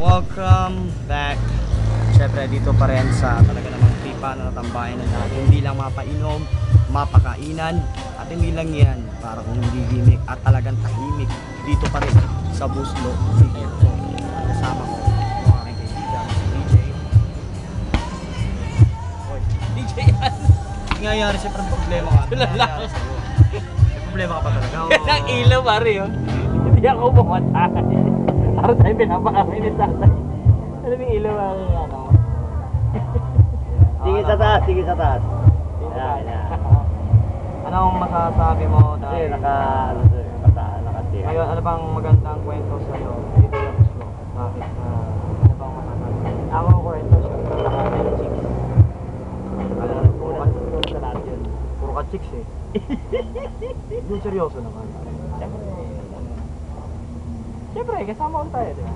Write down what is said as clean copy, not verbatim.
Welcome back. Siyempre dito pa rin sa talaga namang tripa na natambayan ng dati. Hindi lang mapainom, mapakainan, at hindi lang yan para kung hindi gimmick at talagang tahimik dito pa rin sa Buslo City. So, kasama ko mga aking kaibigan, si DJ. Oy, DJ yan! Nangyayari siyempre problema ka. Nangyayari sa'yo. May problema ka pa talaga. Yan ang ilaw, pare, oh. Hindi ako bumatay. Para tayo pinapakain ni tatay. Ano yung ilaw ang ano? Sige sa taas, sige sa taas. Yan, yan. Anong masasabi mo Kasi dahil nakati. ngayon, ano bang magandang kwento sa'yo dito sa Buslo? Bakit ano bang masasabi? Ako kwento siya. Naka-chicks. Puro sa lahat yun. Puro ka chicks eh. Yung seryoso naman. Siyempre, kasama ko tayo, di ba?